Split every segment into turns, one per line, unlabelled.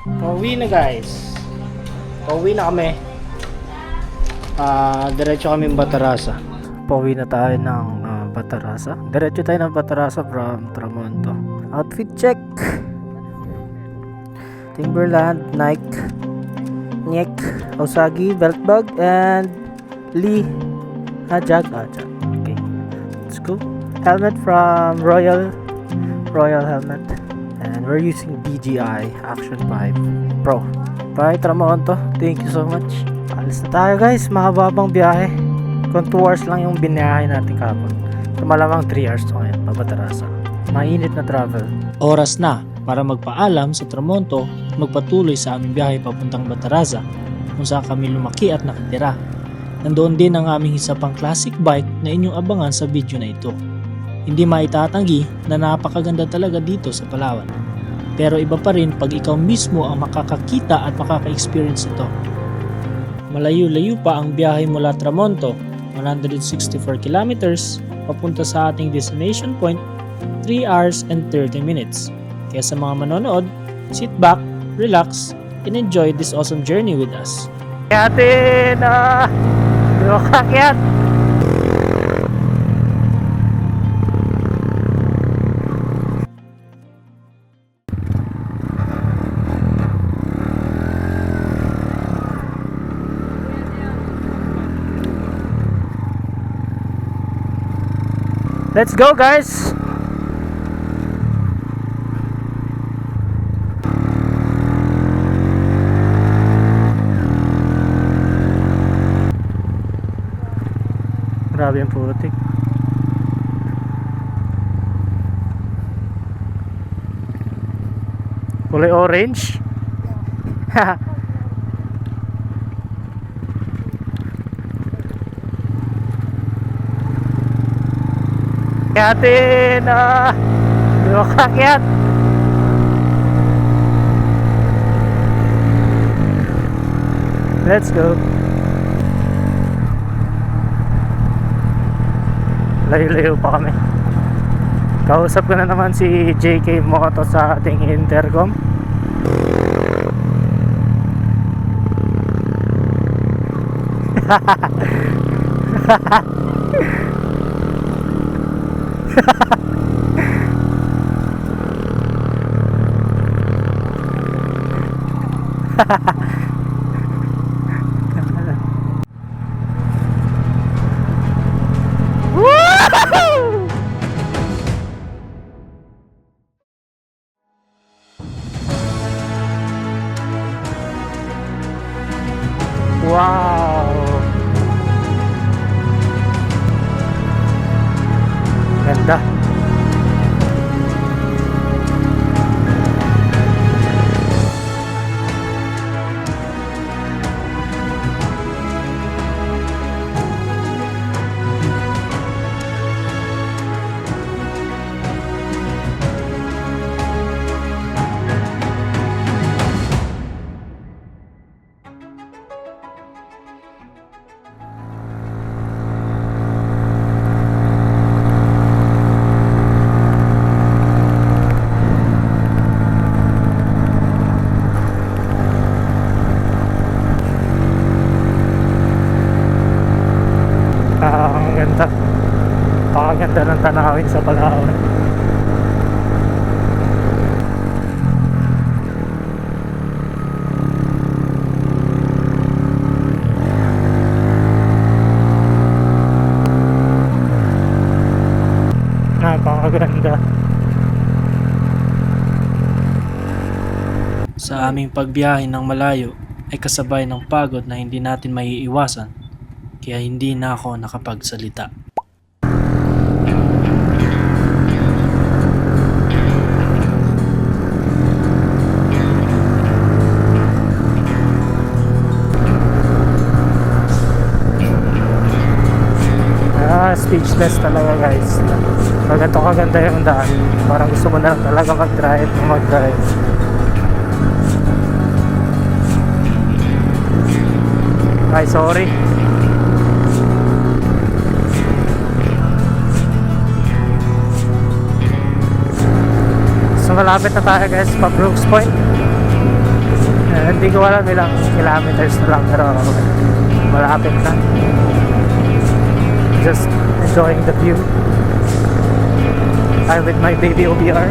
Pauwi na guys. Pauwi na kami. Diretso kami Batarasa. Pauwi na tayo ng Batarasa. Diretso tayo ng Batarasa from Tramonto. Outfit check. Timberland, Nike, Osagi, belt bag, and Lee. Jag. Okay. Let's go. Helmet from Royal Helmet. And we're using DJI Action 5 Pro. Bye Tramonto. Thank you so much. Alis na tayo guys. Mahababang biyahe. Kung 2 hours lang yung binayahe natin kapon. So malamang 3 hours to ngayon. Pabatarasa. Mainit na travel.
Oras na para magpaalam sa Tramonto at magpatuloy sa aming biyahe papuntang Bataraza kung saan kami lumaki at nakatira. Nandoon din ang aming isa pang classic bike na inyong abangan sa video na ito. Hindi maitatanggi na napakaganda talaga dito sa Palawan. Pero iba pa rin pag ikaw mismo ang makakakita at makaka-experience ito. Malayo-layo pa ang biyahe mula Tramonto, 164 kilometers, papunta sa ating destination point, 3 hours and 30 minutes. Kaya sa mga manonood, sit back, relax, and enjoy this awesome journey with us.
Kayatin! Kakyat! Let's go guys! Grabe yung putik. Kulay orange. Kayatin! Kakyat! Let's go! Layo-layo pa kami. Kausap ko na naman si JK Moto sa ating intercom. Wow! Ganda. Ang ganda. Pakaganda ng tanawin sa Palawan. Napakaganda.
Sa aming pagbiyahe ng malayo ay kasabay ng pagod na hindi natin maiiwasan, kaya hindi na ako nakapagsalita.
Speechless talaga guys. Ganito kaganda yung daan. Parang gusto mo na talaga mag-drive. Ay, sorry. So malapit na tayo guys pa Brooks Point. Hindi ko alam ilang kilometers na lang, pero malapit na. Just enjoying the view. I'm with my baby OBR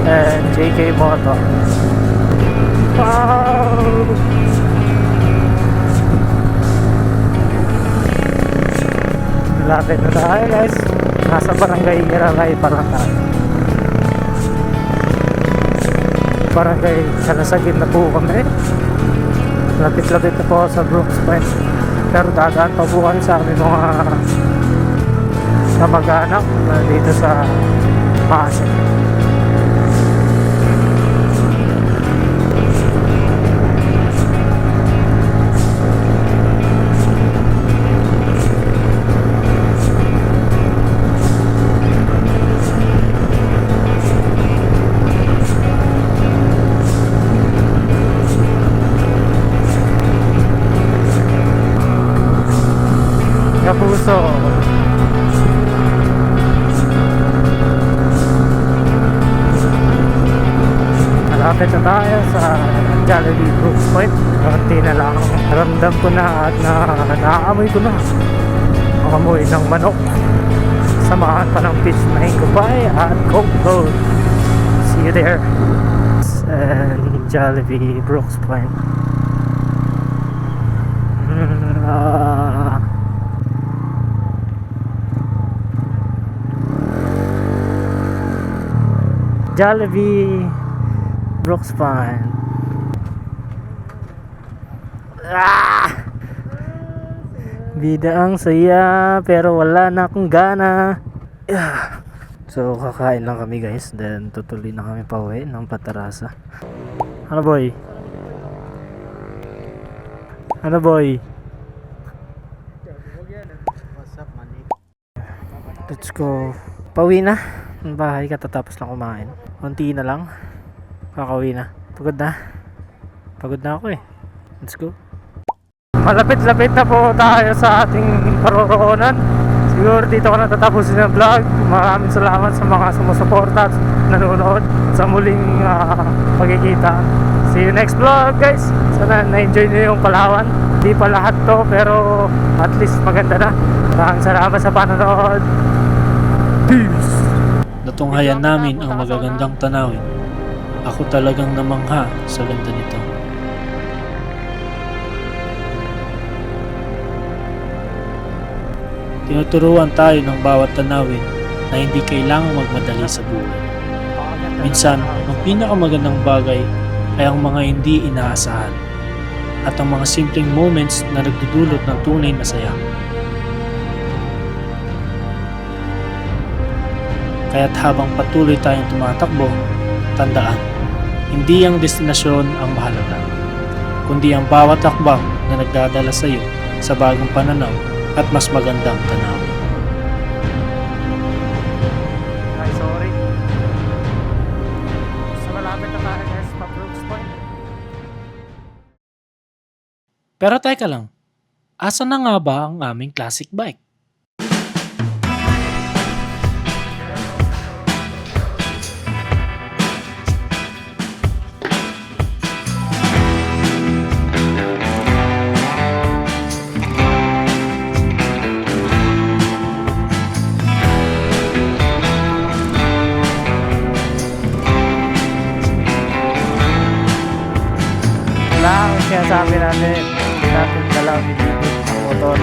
and JK Moto. Wow! Malapit na tayo, guys. Nasa barangay Irangay pa lang tayo. Barangay Salasagin na po kami. Lapit-lapit na po sa Brooks Point. Pero dadaan pa po kami sa aming mga kamag-anak dito sa Pasig. Kapuso. Malapit na tayo sa Jollibee Brooks Point. Konti na lang. Ramdam ko na at naaamoy ko na ang amoy ng manok. Samahan pa ng peach mango pie at Coke Road. See you there. And Jollibee Brooks Point. Jollibee Brooks Point. Bida ang saya pero wala na akong gana. So kakain lang kami, guys, then tutuloy na kami pauwi ng Batarasa. Ano boy? Ano boy? Let's go. Pauwi na ng bahay, katatapos lang kumain. Konti na lang. Kakauwi na. Pagod na. Pagod na ako eh. Let's go. Malapit-lapit na po tayo sa ating paroroonan. Siguro dito ko natatapusin ng vlog. Maraming salamat sa mga sumusuporta at nanonood sa muling pagkikita. See you next vlog, guys. Sana na-enjoy niyo yung Palawan. Di pa lahat to, pero at least maganda na. Maraming salamat sa panonood. Peace!
Natunghayan namin ang magagandang tanawin. Ako talagang namangha sa ganda nito. Tinuturuan tayo ng bawat tanawin na hindi kailangang magmadali sa buhay. Minsan, ang pinakamagandang bagay ay ang mga hindi inaasahan at ang mga simpleng moments na nagdudulot ng tunay na saya. Kaya't habang patuloy tayong tumatakbo, tandaan, hindi ang destinasyon ang mahalaga, kundi ang bawat hakbang na nagdadala sa iyo sa bagong pananaw at mas magandang tanawin.
Ay, sorry. So malapit na tayo, guys, sa Brooks Point.
Pero teka lang, asa na nga ba ang aming classic bike?
Kaya sabi natin, hindi natin dalaw ang motor.